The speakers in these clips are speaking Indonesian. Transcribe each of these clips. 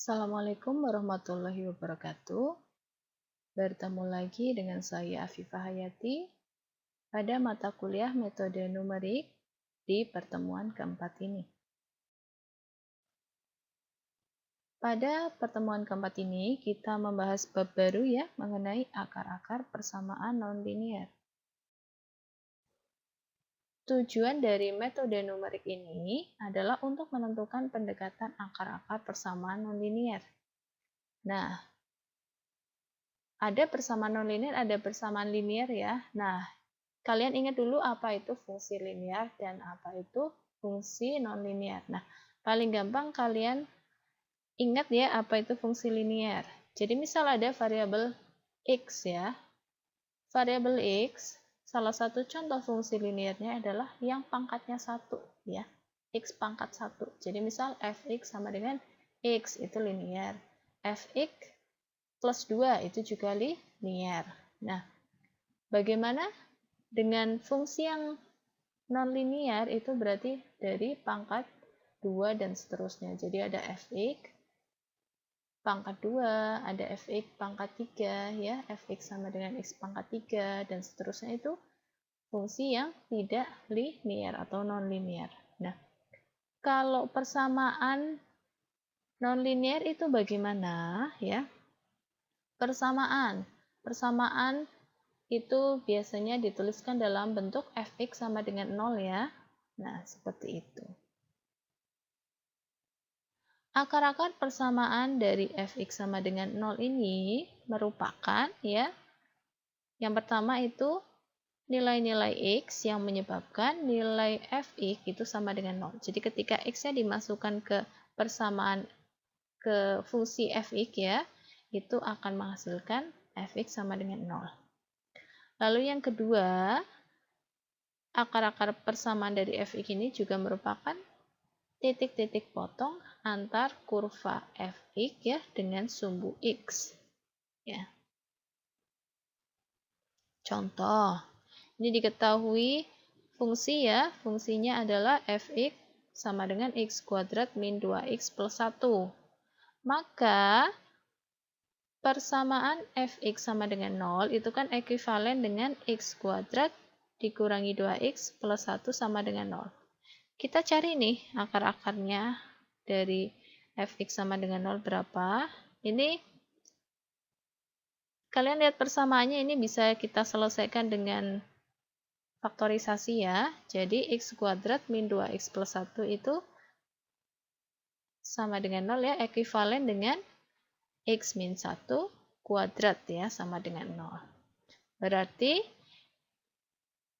Assalamualaikum warahmatullahi wabarakatuh. Bertemu lagi dengan saya Afifah Hayati pada mata kuliah metode numerik di pertemuan keempat ini. Pada pertemuan keempat ini kita membahas bab baru ya mengenai akar-akar persamaan nonlinier. Tujuan dari metode numerik ini adalah untuk menentukan pendekatan akar-akar persamaan nonlinier. Nah, ada persamaan nonlinier, ada persamaan linier ya. Nah, kalian ingat dulu apa itu fungsi linier dan apa itu fungsi nonlinier. Nah, paling gampang kalian ingat ya apa itu fungsi linier. Jadi misal ada variabel x ya. Variabel x, salah satu contoh fungsi liniernya adalah yang pangkatnya 1 ya. X pangkat 1. Jadi misal fx sama dengan x itu linier. Fx plus 2 itu juga linier. Nah, bagaimana dengan fungsi yang nonlinier itu berarti dari pangkat 2 dan seterusnya. Jadi ada fx pangkat 2, ada fx pangkat 3 ya, fx sama dengan x pangkat 3 dan seterusnya itu fungsi yang tidak linier atau nonlinier. Nah, kalau persamaan nonlinier itu bagaimana ya? Persamaan itu biasanya dituliskan dalam bentuk fx sama dengan 0 ya. Nah, seperti itu. Akar-akar persamaan dari fx sama dengan 0 ini merupakan ya, yang pertama itu nilai-nilai x yang menyebabkan nilai fx itu sama dengan 0. Jadi ketika x-nya dimasukkan ke persamaan ke fungsi fx ya, itu akan menghasilkan fx sama dengan 0. Lalu yang kedua, akar-akar persamaan dari fx ini juga merupakan titik-titik potong antar kurva fx ya dengan sumbu x. Ya. Contoh, ini diketahui fungsi ya, fungsinya adalah fx sama dengan x kuadrat min 2x plus 1. Maka persamaan fx sama dengan 0 itu kan ekuivalen dengan x kuadrat dikurangi 2x plus 1 sama dengan 0. Kita cari nih akar-akarnya dari fx sama dengan 0 berapa. Ini kalian lihat persamaannya, ini bisa kita selesaikan dengan faktorisasi ya. Jadi x kuadrat min 2x plus 1 itu sama dengan 0 ya, ekuivalen dengan x min 1 kuadrat ya, sama dengan 0. Berarti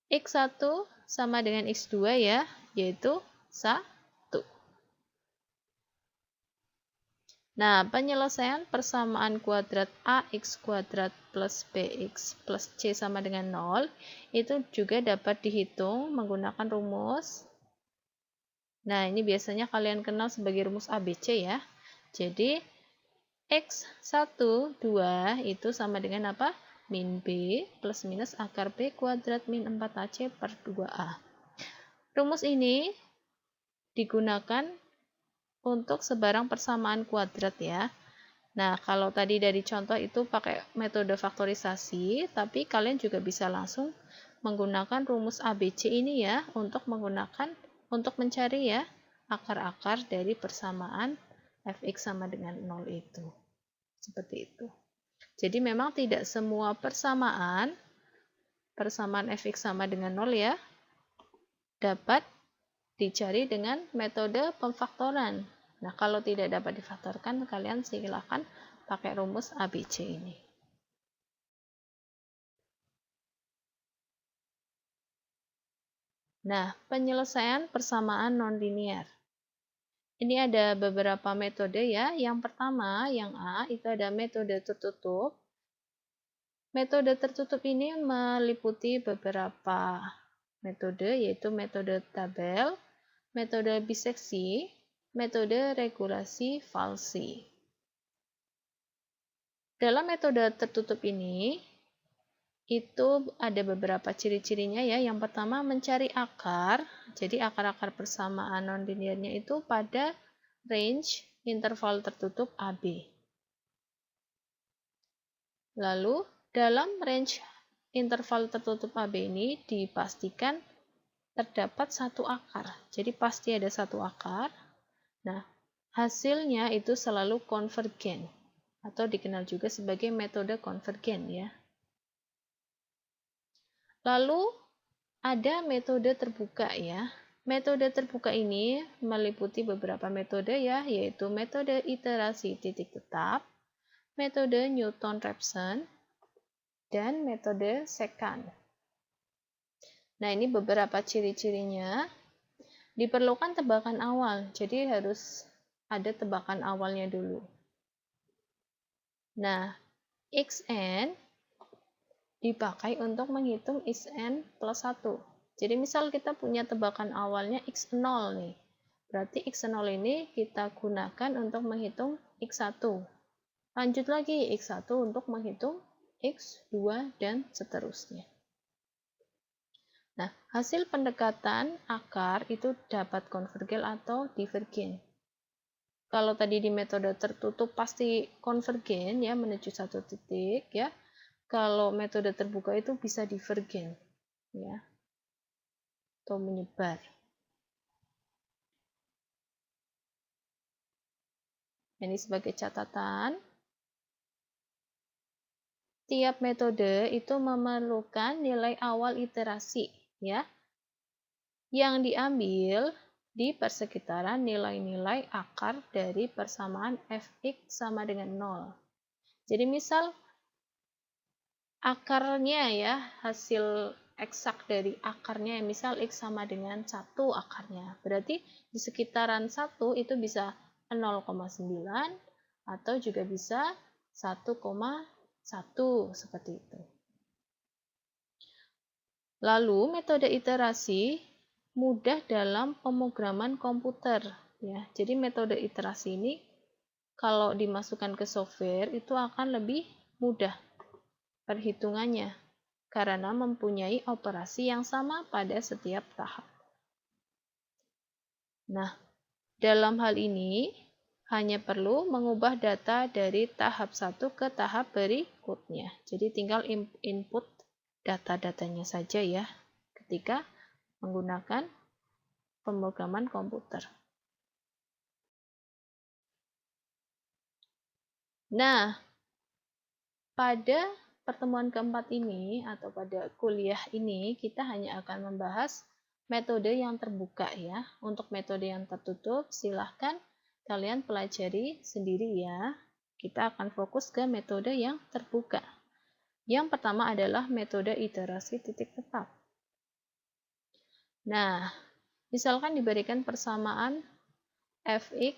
x1 sama dengan x2 ya, yaitu 1. Nah, penyelesaian persamaan kuadrat ax kuadrat plus bx plus c sama dengan 0 itu juga dapat dihitung menggunakan rumus. Nah, ini biasanya kalian kenal sebagai rumus ABC ya. Jadi, x1, 2 itu sama dengan apa? Min b plus minus akar b kuadrat min 4ac per 2a. Rumus ini digunakan untuk sebarang persamaan kuadrat ya. Nah, kalau tadi dari contoh itu pakai metode faktorisasi, tapi kalian juga bisa langsung menggunakan rumus ABC ini ya, untuk mencari ya akar-akar dari persamaan fx sama dengan 0 itu. Seperti itu. Jadi memang tidak semua persamaan fx sama dengan 0 ya, dapat dicari dengan metode pemfaktoran. Nah, kalau tidak dapat difaktorkan, kalian silakan pakai rumus ABC ini. Nah, penyelesaian persamaan nonlinier. Ini ada beberapa metode ya. Yang pertama, yang A, itu ada metode tertutup. Metode tertutup ini meliputi beberapa metode, yaitu metode tabel, metode biseksi, metode regulasi falsi. Dalam metode tertutup ini, itu ada beberapa ciri-cirinya ya. Yang pertama, mencari akar. Jadi akar-akar persamaan nonliniernya itu pada range interval tertutup AB. Lalu, dalam range interval tertutup AB ini dipastikan terdapat satu akar. Jadi pasti ada satu akar. Nah, hasilnya itu selalu konvergen atau dikenal juga sebagai metode konvergen ya. Lalu ada metode terbuka ya. Metode terbuka ini meliputi beberapa metode ya, yaitu metode iterasi titik tetap, metode Newton-Raphson, dan metode secant. Nah, ini beberapa ciri-cirinya. Diperlukan tebakan awal, jadi harus ada tebakan awalnya dulu. Nah, Xn dipakai untuk menghitung Xn plus 1. Jadi misal kita punya tebakan awalnya X0 nih. Berarti X0 ini kita gunakan untuk menghitung X1. Lanjut lagi X1 untuk menghitung X2 dan seterusnya. Nah, hasil pendekatan akar itu dapat konvergen atau divergen. Kalau tadi di metode tertutup pasti konvergen ya menuju satu titik ya. Kalau metode terbuka itu bisa divergen ya atau menyebar. Ini sebagai catatan. Tiap metode itu memerlukan nilai awal iterasi ya. Yang diambil di persekitaran nilai-nilai akar dari persamaan fx sama dengan 0. Jadi misal akarnya ya, hasil eksak dari akarnya, misal x sama dengan 1 akarnya. Berarti di sekitaran 1 itu bisa 0,9 atau juga bisa 1,1 seperti itu. Lalu metode iterasi mudah dalam pemrograman komputer ya. Jadi metode iterasi ini kalau dimasukkan ke software itu akan lebih mudah perhitungannya karena mempunyai operasi yang sama pada setiap tahap. Nah, dalam hal ini hanya perlu mengubah data dari tahap 1 ke tahap berikutnya. Jadi tinggal input data-datanya saja ya ketika menggunakan pemrograman komputer. Nah, pada pertemuan keempat ini atau pada kuliah ini kita hanya akan membahas metode yang terbuka ya. Untuk metode yang tertutup silahkan kalian pelajari sendiri ya. Kita akan fokus ke metode yang terbuka. Yang pertama adalah metode iterasi titik tetap. Nah, misalkan diberikan persamaan fx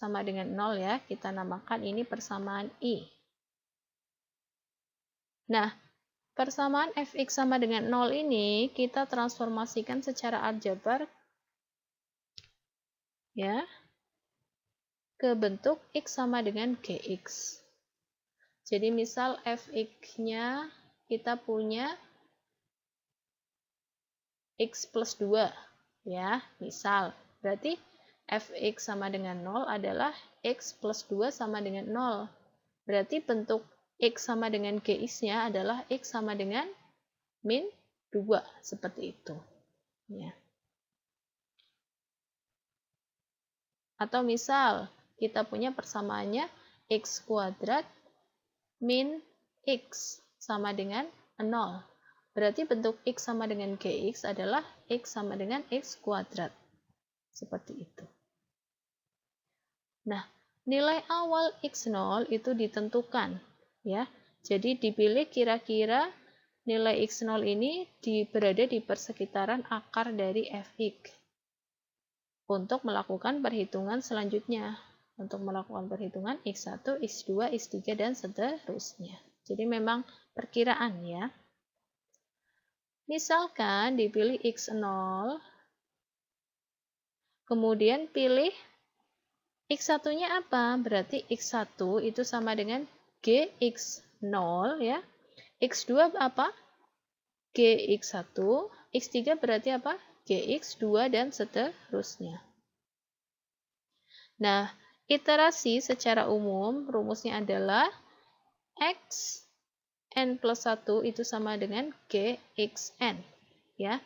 sama dengan 0 ya, kita namakan ini persamaan I. Nah, persamaan fx sama dengan 0 ini kita transformasikan secara aljabar ya ke bentuk x sama dengan gx. Jadi misal fx-nya kita punya x plus 2 ya, misal. Berarti fx sama dengan 0 adalah x plus 2 sama dengan 0. Berarti bentuk x sama dengan gx-nya adalah x sama dengan min 2, seperti itu. Ya. Atau misal, kita punya persamaannya x kuadrat min x sama dengan 0. Berarti bentuk x sama dengan gx adalah x sama dengan x kuadrat. Seperti itu. Nah, nilai awal x0 itu ditentukan. Ya. Jadi dipilih kira-kira nilai x0 ini berada di persekitaran akar dari fx. Untuk melakukan perhitungan selanjutnya. Untuk melakukan perhitungan x1, x2, x3, dan seterusnya. Jadi memang perkiraan ya. Misalkan dipilih x0, kemudian pilih x1-nya apa? Berarti x1 itu sama dengan gx0 ya. x2 apa? Gx1. x3 berarti apa? Gx2 dan seterusnya. Nah, iterasi secara umum rumusnya adalah x n plus 1 itu sama dengan gxn. Ya,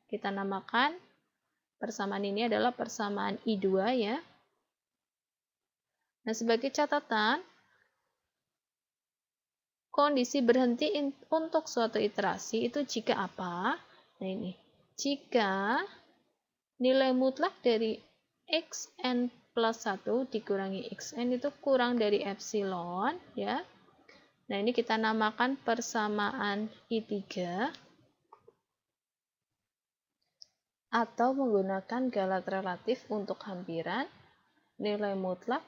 kita namakan persamaan ini adalah persamaan I2 ya. Nah, sebagai catatan, kondisi berhenti untuk suatu iterasi itu jika apa? Nah, ini. Jika nilai mutlak dari xn plus 1 dikurangi xn itu kurang dari epsilon ya. Nah, ini kita namakan persamaan I3 atau menggunakan galat relatif untuk hampiran nilai mutlak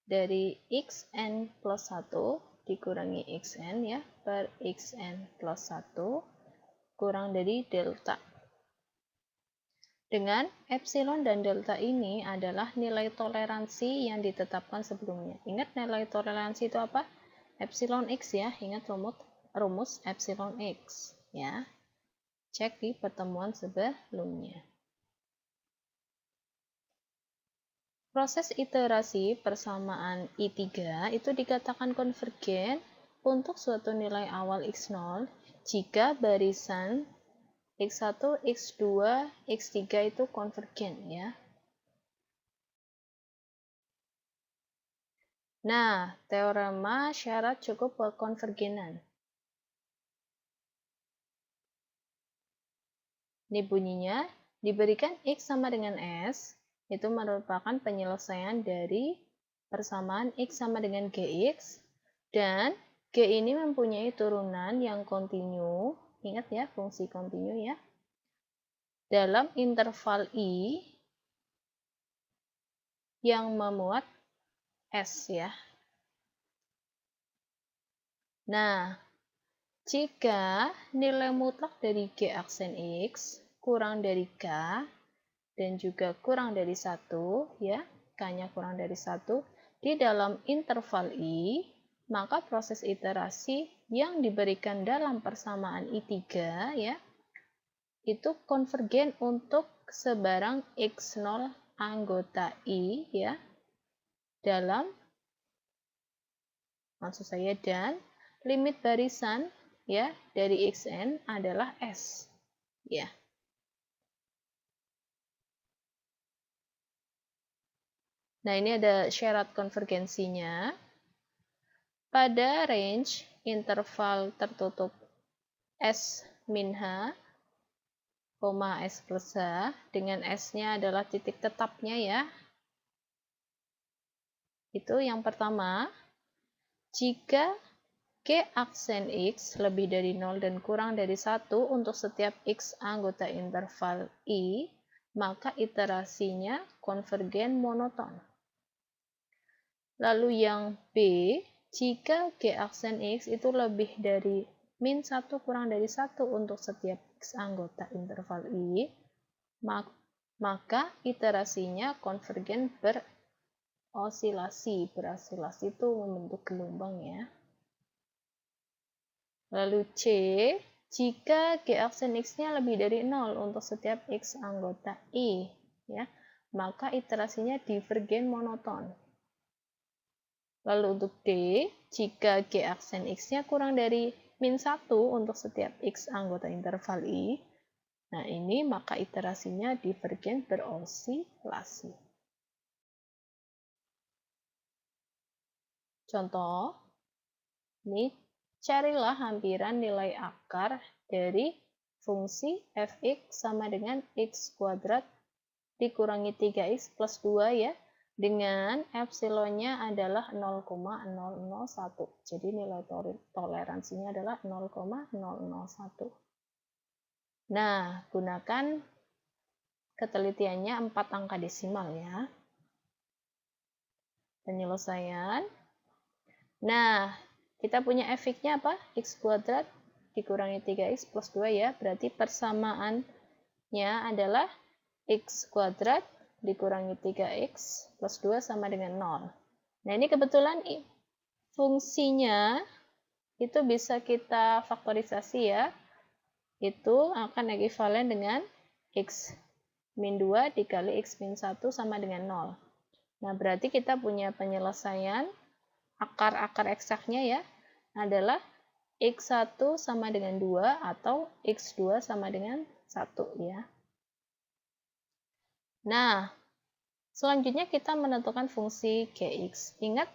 dari xn plus 1 dikurangi xn ya per xn plus 1 kurang dari delta. Dengan epsilon dan delta ini adalah nilai toleransi yang ditetapkan sebelumnya. Ingat nilai toleransi itu apa? Epsilon x ya, ingat rumus epsilon x ya. Cek di pertemuan sebelumnya. Proses iterasi persamaan I3 itu dikatakan konvergen untuk suatu nilai awal x0 jika barisan x1, x2, x3 itu konvergen ya. Nah, teorema syarat cukup konvergenan. Ini bunyinya, diberikan X sama dengan S, itu merupakan penyelesaian dari persamaan X sama dengan Gx, dan G ini mempunyai turunan yang kontinu, ingat ya, fungsi kontinu ya, dalam interval I yang memuat S ya. Nah, jika nilai mutlak dari G aksen X kurang dari K dan juga kurang dari 1 ya, K-nya kurang dari 1 di dalam interval I, maka proses iterasi yang diberikan dalam persamaan I3 ya, itu konvergen untuk sebarang X0 anggota I ya, dalam maksud saya dan limit barisan ya dari xn adalah S ya. Nah, ini ada syarat konvergensinya. Pada range interval tertutup S min H, S plus H, dengan S-nya adalah titik tetapnya ya. Itu yang pertama, jika G aksen X lebih dari 0 dan kurang dari 1 untuk setiap X anggota interval I, maka iterasinya konvergen monoton. Lalu yang B, jika G aksen X itu lebih dari min 1 kurang dari 1 untuk setiap X anggota interval I, maka iterasinya konvergen berosilasi. Berosilasi itu membentuk gelombang ya. Lalu C, jika G aksen X-nya lebih dari 0 untuk setiap X anggota I, ya, maka iterasinya divergen monoton. Lalu untuk D, jika G aksen X-nya kurang dari min 1 untuk setiap X anggota interval I, nah ini maka iterasinya divergen berosilasi. Contoh, ini carilah hampiran nilai akar dari fungsi fx sama dengan x kuadrat dikurangi 3x plus 2 ya, dengan epsilonnya adalah 0,001. Jadi nilai toleransinya adalah 0,001. Nah, gunakan ketelitiannya 4 angka desimal ya. Penyelesaian. Nah, kita punya fx-nya apa? X kuadrat dikurangi 3x plus 2 ya. Berarti persamaannya adalah x kuadrat dikurangi 3x plus 2 sama dengan 0. Nah, ini kebetulan fungsinya itu bisa kita faktorisasi ya. Itu akan ekivalen dengan x min 2 dikali x min 1 sama dengan 0. Nah, berarti kita punya penyelesaian akar-akar eksaknya ya, adalah X1 sama dengan 2 atau X2 sama dengan 1 ya. Nah, selanjutnya kita menentukan fungsi Gx. Ingat,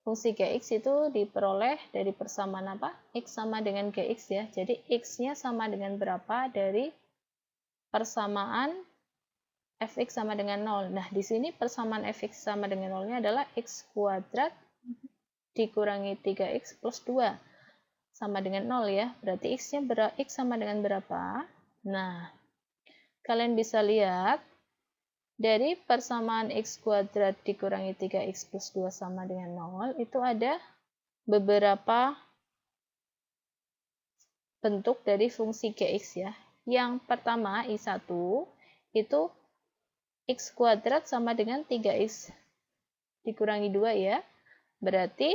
fungsi Gx itu diperoleh dari persamaan apa? X sama dengan Gx ya. Jadi X-nya sama dengan berapa dari persamaan fx sama dengan 0. Nah, di sini persamaan fx sama dengan 0-nya adalah x kuadrat dikurangi 3x plus 2 sama dengan 0 ya. Berarti x-nya x sama dengan berapa? Nah, kalian bisa lihat dari persamaan x kuadrat dikurangi 3x plus 2 sama dengan 0, itu ada beberapa bentuk dari fungsi Gx ya. Yang pertama, I1, itu x kuadrat sama dengan 3x dikurangi 2 ya. Berarti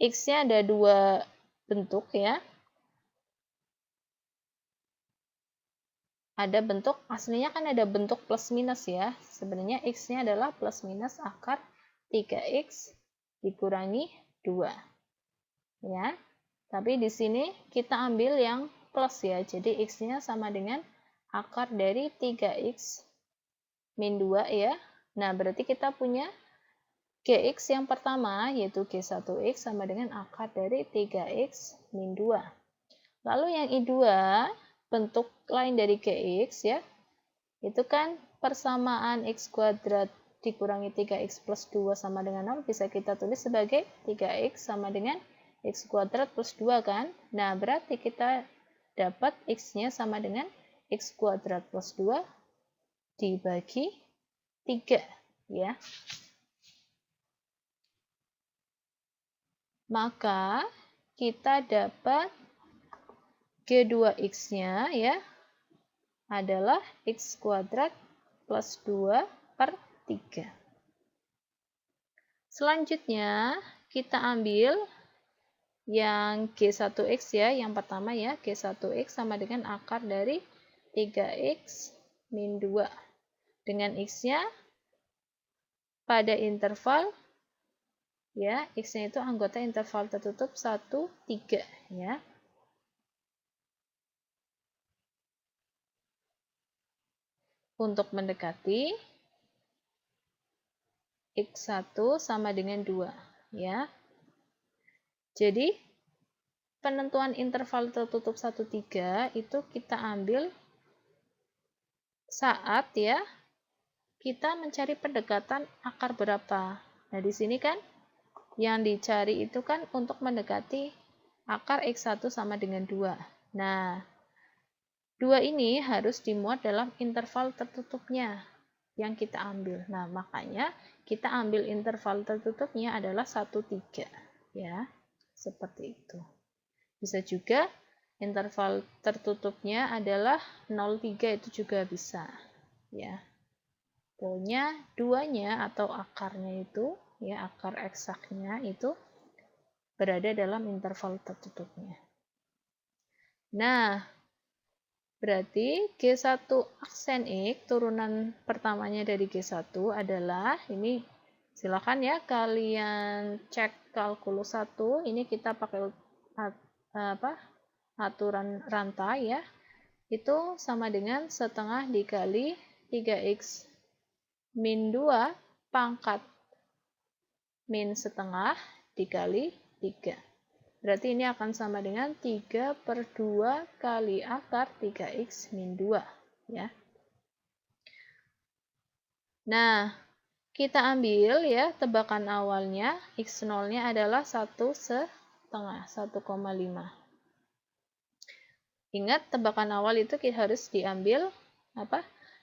x-nya ada dua bentuk ya. Ada bentuk, aslinya kan ada bentuk plus minus ya. Sebenarnya x-nya adalah plus minus akar 3x dikurangi 2. Ya. Tapi di sini kita ambil yang plus ya. Jadi x-nya sama dengan akar dari 3x min 2 ya. Nah, berarti kita punya Gx yang pertama yaitu G1x sama dengan akar dari 3x min 2. Lalu yang I2, bentuk lain dari Gx ya, itu kan persamaan x kuadrat dikurangi 3x plus 2 sama dengan 0 bisa kita tulis sebagai 3x sama dengan x kuadrat plus 2 kan. Nah, berarti kita dapat x-nya sama dengan x kuadrat plus 2 dibagi 3 ya. Maka kita dapat G2x-nya ya adalah x kuadrat plus 2 per 3. Selanjutnya kita ambil yang G1x ya, yang pertama ya, G1x sama dengan akar dari 3x min 2. Dengan x-nya pada interval ya, x-nya itu anggota interval tertutup 1, 3 ya. Untuk mendekati x1 sama dengan 2 ya. Jadi penentuan interval tertutup 1, 3 itu kita ambil saat ya kita mencari pendekatan akar berapa. Nah, di sini kan yang dicari itu kan untuk mendekati akar x1 sama dengan 2. Nah, 2 ini harus dimuat dalam interval tertutupnya yang kita ambil. Nah, makanya kita ambil interval tertutupnya adalah 1, 3 ya. Seperti itu. Bisa juga interval tertutupnya adalah 0, 3 itu juga bisa ya. Pokoknya duanya atau akarnya itu ya, akar eksaknya itu berada dalam interval tertutupnya. Nah, berarti G1 aksen X, turunan pertamanya dari G1 adalah, ini silakan ya kalian cek kalkulus 1, ini kita pakai aturan rantai ya, itu sama dengan setengah dikali 3x min 2 pangkat min setengah dikali 3. Berarti ini akan sama dengan 3 per 2 kali akar 3x min 2. Ya. Nah, kita ambil ya tebakan awalnya, x0-nya adalah 1,5. Ingat, tebakan awal itu harus diambil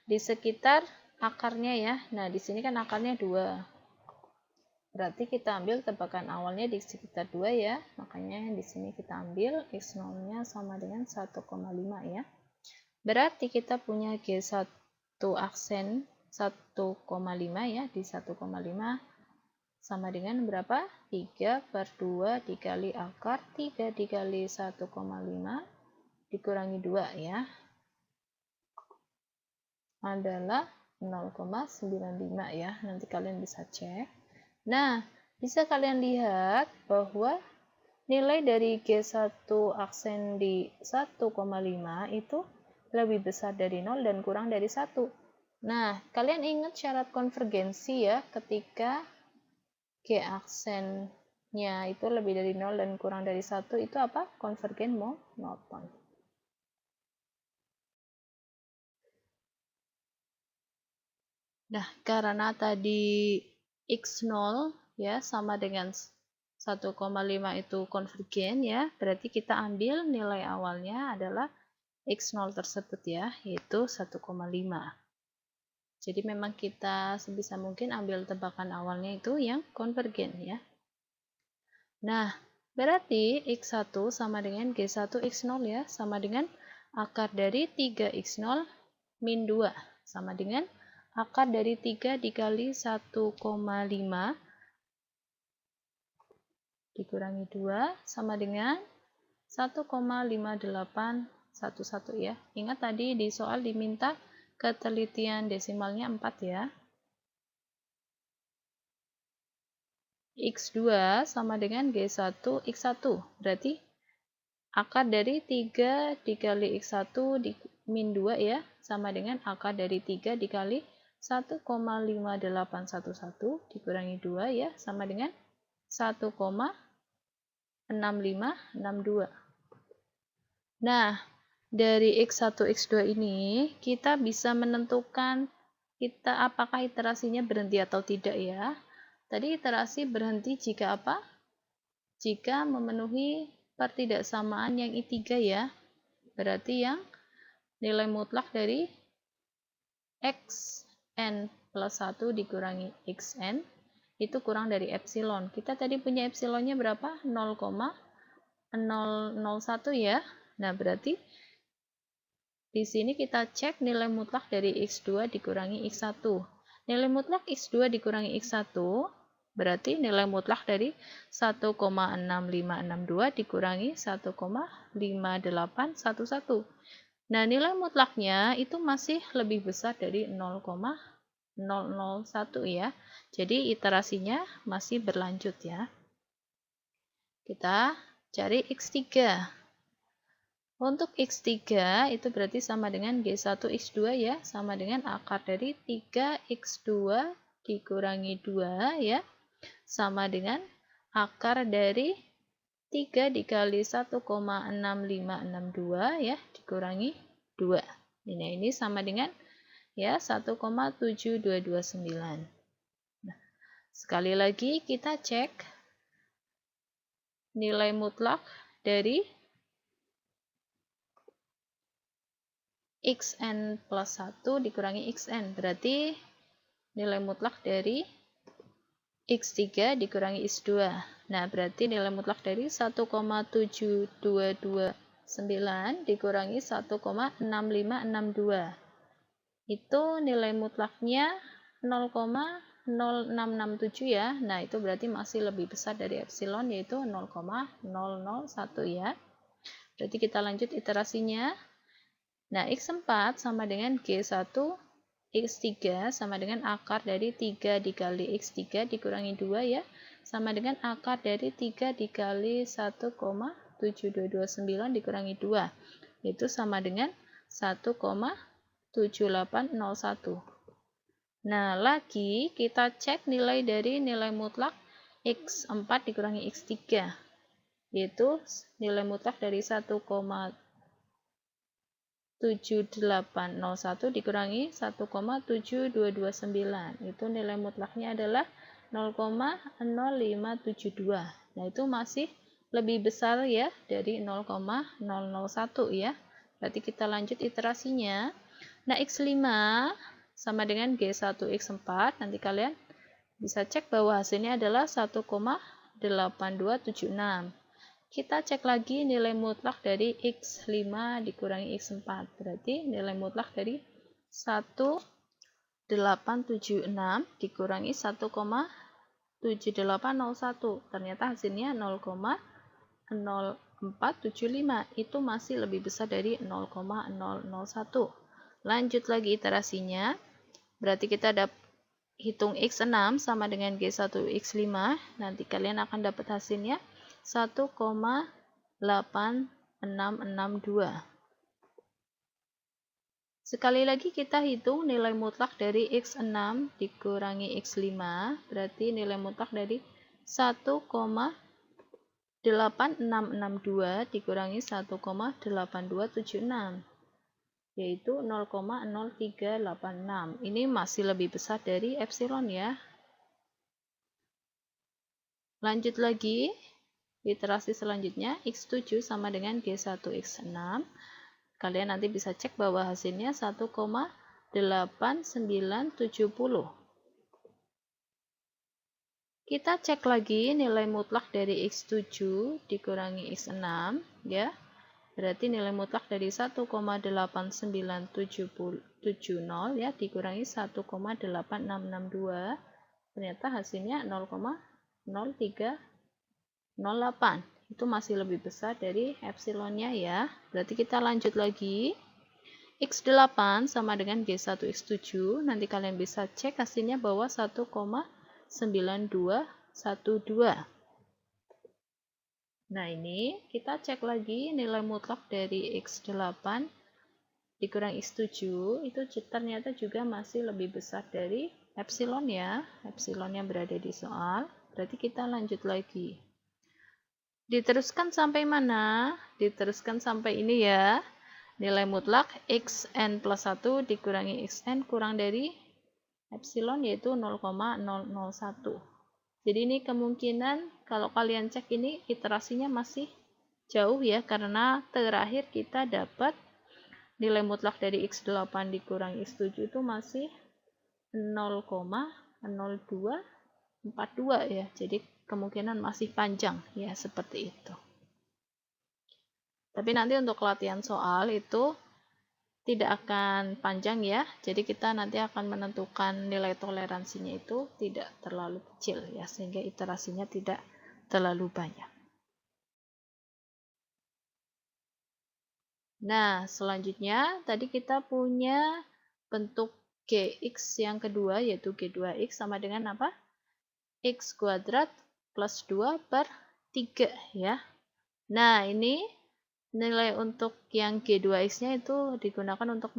di sekitar akarnya ya. Nah, di sini kan akarnya 2. Berarti kita ambil tebakan awalnya di sekitar 2 ya. Makanya di sini kita ambil x0-nya sama dengan 1,5 ya. Berarti kita punya G1 aksen 1,5 ya. Di 1,5 sama dengan berapa? 3 per 2 dikali akar 3 dikali 1,5 dikurangi 2 ya. Adalah 0,95 ya. Nanti kalian bisa cek. Nah, bisa kalian lihat bahwa nilai dari G1 aksen di 1,5 itu lebih besar dari 0 dan kurang dari 1. Nah, kalian ingat syarat konvergensi ya, ketika G aksennya itu lebih dari 0 dan kurang dari 1 itu apa? Konvergen monoton. Nah, karena tadi x0 ya sama dengan 1,5 itu konvergen ya, berarti kita ambil nilai awalnya adalah x0 tersebut ya, yaitu 1,5. Jadi memang kita sebisa mungkin ambil tebakan awalnya itu yang konvergen ya. Nah, berarti x1 sama dengan g1 x0 ya, sama dengan akar dari 3x0 min 2, sama dengan akar dari 3 dikali 1,5 dikurangi 2 sama dengan 1,5811 ya. Ingat tadi di soal diminta ketelitian desimalnya 4 ya. X2 sama dengan G1 X1. Berarti akar dari 3 dikali X1 min 2 ya, sama dengan akar dari 3 dikali 1,5811 dikurangi 2 ya, sama dengan 1,6562. Nah, dari X1, X2 ini kita bisa menentukan apakah iterasinya berhenti atau tidak ya. Tadi iterasi berhenti jika apa? Jika memenuhi pertidaksamaan yang I3 ya. Berarti yang nilai mutlak dari xn plus 1 dikurangi xn itu kurang dari epsilon. Kita tadi punya epsilonnya berapa? 0,001 ya. Nah, berarti di sini kita cek nilai mutlak dari x2 dikurangi x1. Nilai mutlak x2 dikurangi x1 berarti nilai mutlak dari 1,6562 dikurangi 1,5811. Nah, nilai mutlaknya itu masih lebih besar dari 0,001 ya. Jadi iterasinya masih berlanjut ya. Kita cari x3. Untuk x3 itu berarti sama dengan G1 x2 ya, sama dengan akar dari 3x2 dikurangi 2 ya, sama dengan akar dari 3 dikali 1,6562 ya, dikurangi 2. Ini sama dengan ya 1,7229. Nah, sekali lagi kita cek nilai mutlak dari xn plus 1 dikurangi xn, berarti nilai mutlak dari x3 dikurangi x2. Nah, berarti nilai mutlak dari 1,7229 dikurangi 1,6562. Itu nilai mutlaknya 0,0667 ya. Nah, itu berarti masih lebih besar dari epsilon, yaitu 0,001 ya. Berarti kita lanjut iterasinya. Nah, x4 sama dengan G1 x3 sama dengan akar dari 3 dikali x3 dikurangi 2 ya, sama dengan akar dari 3 dikali 1,7229 dikurangi 2, itu sama dengan 1,7801. Nah, lagi kita cek nilai dari nilai mutlak x4 dikurangi x3, yaitu nilai mutlak dari 1,7801 dikurangi 1,7229. Itu nilai mutlaknya adalah 0,0572. Nah, itu masih lebih besar ya dari 0,001 ya. Berarti kita lanjut iterasinya. Nah, X5 sama dengan G1 X4. Nanti kalian bisa cek bahwa hasilnya adalah 1,8276. Kita cek lagi nilai mutlak dari X5 dikurangi X4. Berarti nilai mutlak dari 1,876 dikurangi 1,7801. Ternyata hasilnya 0,0475. Itu masih lebih besar dari 0,001. Lanjut lagi iterasinya. Berarti kita hitung X6 sama dengan G1 X5. Nanti kalian akan dapat hasilnya 1,8662. Sekali lagi kita hitung nilai mutlak dari X6 dikurangi X5. Berarti nilai mutlak dari 1,8662 dikurangi 1,8276. Yaitu 0,0386. Ini masih lebih besar dari epsilon ya. Lanjut lagi, iterasi selanjutnya, X7 sama dengan G1 X6. Kalian nanti bisa cek bahwa hasilnya 1,8970. Kita cek lagi nilai mutlak dari X7 dikurangi X6 ya. Berarti nilai mutlak dari 1,8970 ya dikurangi 1,8662 ternyata hasilnya 0,0308. Itu masih lebih besar dari epsilonnya ya. Berarti kita lanjut lagi. X8 sama dengan G1 X7. Nanti kalian bisa cek hasilnya bahwa 1,9212. Nah, ini kita cek lagi nilai mutlak dari X8 dikurang X7 itu ternyata juga masih lebih besar dari epsilon ya. Epsilon yang berada di soal. Berarti kita lanjut lagi. Diteruskan sampai mana? Diteruskan sampai ini ya. Nilai mutlak xn plus 1 dikurangi xn kurang dari epsilon yaitu 0,001. Jadi ini kemungkinan kalau kalian cek ini iterasinya masih jauh ya, karena terakhir kita dapat nilai mutlak dari x8 dikurangi x7 itu masih 0,0242 ya. Jadi kemungkinan masih panjang ya, seperti itu. Tapi nanti untuk latihan soal itu tidak akan panjang ya. Jadi kita nanti akan menentukan nilai toleransinya itu tidak terlalu kecil ya, sehingga iterasinya tidak terlalu banyak. Nah, selanjutnya tadi kita punya bentuk Gx yang kedua yaitu G2X sama dengan apa? X kuadrat plus 2 per 3 ya. Nah, ini nilai untuk yang G2X-nya itu digunakan untuk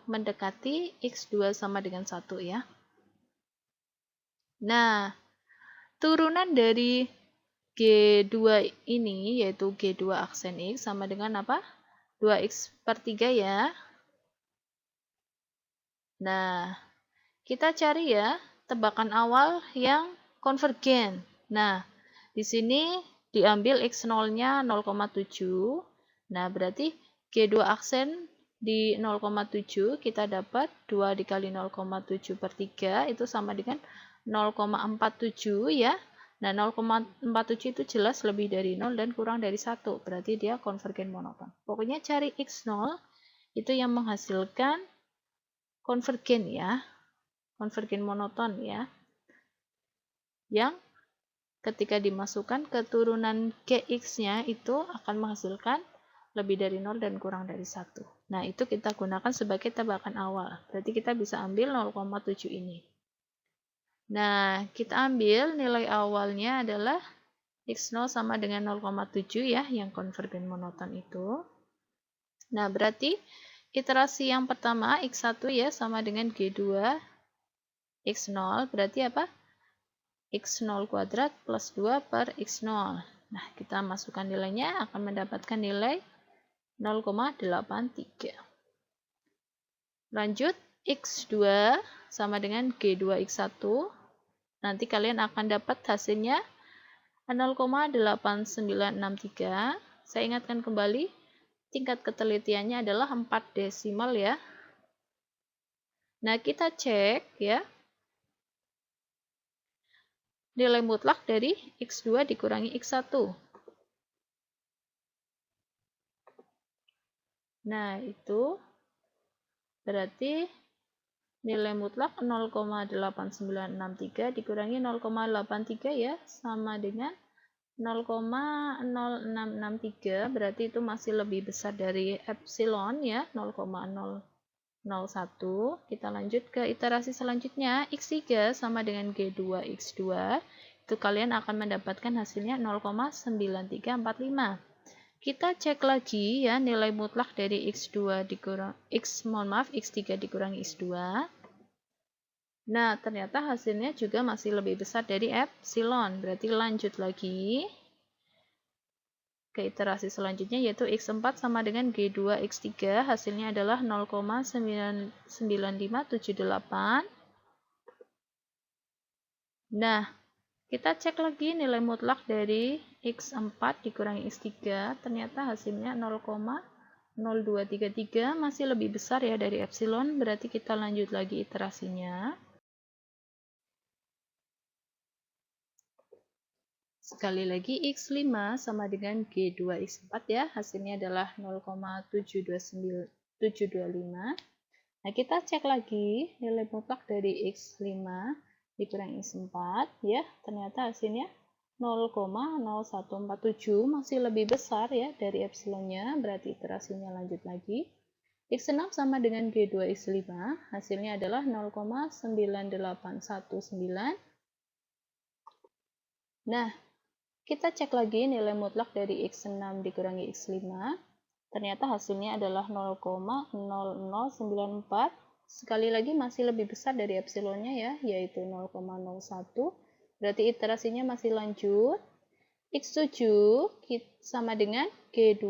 mendekati X2 sama dengan 1 ya. Nah, turunan dari G2 ini yaitu G2 aksen X sama dengan apa? 2X per 3 ya. Nah, kita cari ya tebakan awal yang konvergen. Nah, di sini diambil X0-nya 0,7. Nah, berarti G2 aksen di 0,7 kita dapat 2 dikali 0,7 per 3 itu sama dengan 0,47 ya. Nah, 0,47 itu jelas lebih dari 0 dan kurang dari 1. Berarti dia konvergen monoton. Pokoknya cari X0 itu yang menghasilkan konvergen ya. Konvergen monoton ya. Yang ketika dimasukkan ke turunan Gx-nya itu akan menghasilkan lebih dari 0 dan kurang dari 1. Nah, itu kita gunakan sebagai tebakan awal. Berarti kita bisa ambil 0,7 ini. Nah, kita ambil nilai awalnya adalah X0 sama dengan 0,7 ya, yang konvergen monoton itu. Nah, berarti iterasi yang pertama X1 ya sama dengan G2 X0, berarti apa? X0 kuadrat plus 2 per X0. Nah, kita masukkan nilainya akan mendapatkan nilai 0,83. Lanjut, X2 sama dengan G2X1. Nanti kalian akan dapat hasilnya 0,8963. Saya ingatkan kembali, tingkat ketelitiannya adalah 4 desimal ya. Nah, kita cek ya. Nilai mutlak dari X2 dikurangi X1. Nah, itu berarti nilai mutlak 0,8963 dikurangi 0,83 ya, sama dengan 0,0663, berarti itu masih lebih besar dari epsilon ya, 0,0 0,1. Kita lanjut ke iterasi selanjutnya, X3 sama dengan G2, X2. Itu kalian akan mendapatkan hasilnya 0,9345. Kita cek lagi ya nilai mutlak dari X2 dikurang X3 dikurangi X2. Nah, ternyata hasilnya juga masih lebih besar dari epsilon. Berarti lanjut lagi ke iterasi selanjutnya, yaitu X4 sama dengan G2 X3. Hasilnya adalah 0,99578. Nah, kita cek lagi nilai mutlak dari X4 dikurangi X3. Ternyata hasilnya 0,0233, masih lebih besar ya dari epsilon. Berarti kita lanjut lagi iterasinya. Sekali lagi, X5 sama dengan G2 X4 ya, hasilnya adalah 0,725. Nah, kita cek lagi nilai mutlak dari X5 dikurangi X4 ya, ternyata hasilnya 0,0147, masih lebih besar ya dari epsilonnya, berarti iterasinya lanjut lagi. X6 sama dengan G2 X5, hasilnya adalah 0,9819. Nah, kita cek lagi nilai mutlak dari X6 dikurangi X5. Ternyata hasilnya adalah 0,0094. Sekali lagi masih lebih besar dari epsilonnya ya, yaitu 0,01. Berarti iterasinya masih lanjut. X7 sama dengan G2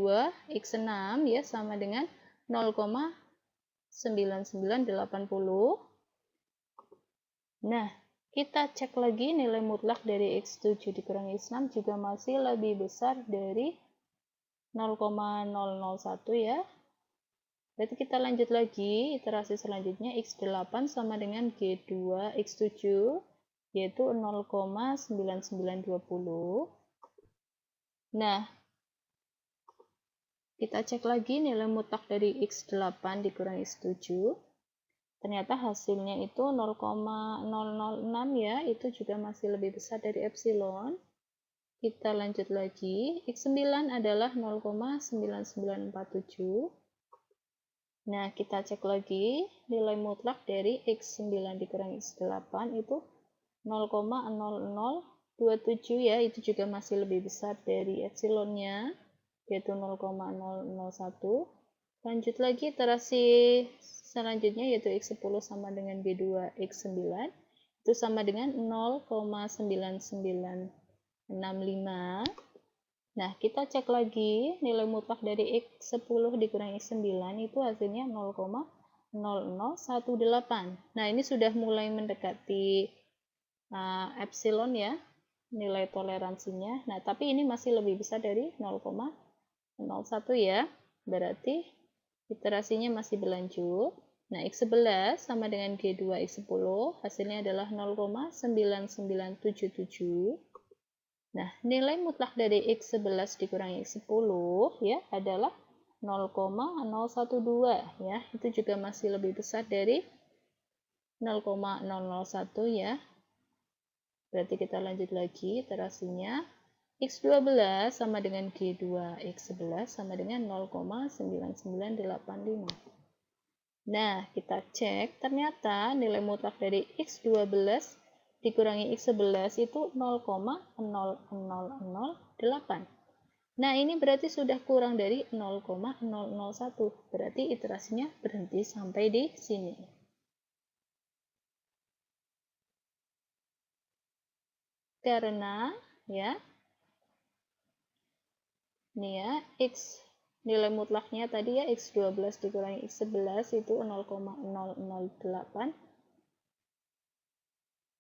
X6 ya, sama dengan 0,9980. Nah, kita cek lagi nilai mutlak dari X7 dikurangi X6 juga masih lebih besar dari 0,001 ya. Berarti kita lanjut lagi, iterasi selanjutnya X8 sama dengan G2 X7, yaitu 0,9920. Nah, kita cek lagi nilai mutlak dari X8 dikurangi X7. Ternyata hasilnya itu 0,006 ya, itu juga masih lebih besar dari epsilon. Kita lanjut lagi, X9 adalah 0,9947. Nah, kita cek lagi nilai mutlak dari X9 dikurangi X8 itu 0,0027 ya, itu juga masih lebih besar dari epsilonnya, yaitu 0,001. Lanjut lagi iterasi selanjutnya, yaitu X10 sama dengan G2 X9, itu sama dengan 0,9965. Nah, kita cek lagi nilai mutlak dari X10 dikurangi X9 itu hasilnya 0,0018. Nah, ini sudah mulai mendekati epsilon ya, nilai toleransinya. Nah, tapi ini masih lebih besar dari 0,01 ya. Berarti iterasinya masih berlanjut. Nah, X11 sama dengan G2 X10, hasilnya adalah 0,9977. Nah, nilai mutlak dari X11 dikurangi X10 ya adalah 0,012 ya. Itu juga masih lebih besar dari 0,001 ya. Berarti kita lanjut lagi iterasinya. X12 sama dengan G2 X11 sama dengan 0,9985. Nah, kita cek ternyata nilai mutlak dari X12 dikurangi X11 itu 0,0008. Nah, ini berarti sudah kurang dari 0,001. Berarti iterasinya berhenti sampai di sini. Karena ya, ini ya, nilai mutlaknya tadi ya, X12 dikurangi X11 itu 0,008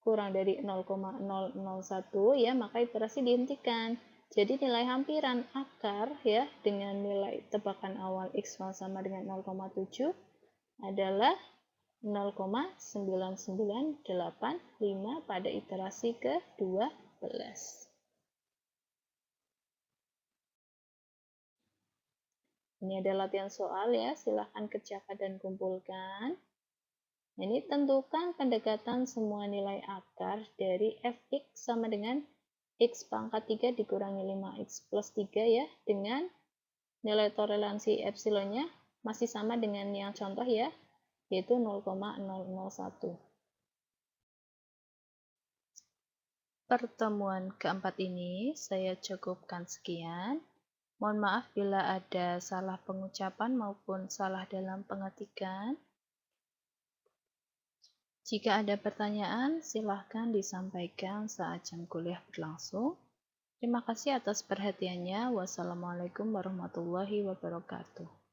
kurang dari 0,001 ya, maka iterasi dihentikan. Jadi nilai hampiran akar ya dengan nilai tebakan awal X0 sama dengan 0,7 adalah 0,9985 pada iterasi ke-12. Ini ada latihan soal ya, silahkan kerjakan dan kumpulkan. Ini tentukan pendekatan semua nilai akar dari fx sama dengan x pangkat 3 dikurangi 5x plus 3 ya, dengan nilai toleransi epsilonnya masih sama dengan yang contoh ya, yaitu 0,001. Pertemuan keempat ini saya cukupkan sekian. Mohon maaf bila ada salah pengucapan maupun salah dalam pengetikan. Jika ada pertanyaan, silahkan disampaikan saat jam kuliah berlangsung. Terima kasih atas perhatiannya. Wassalamualaikum warahmatullahi wabarakatuh.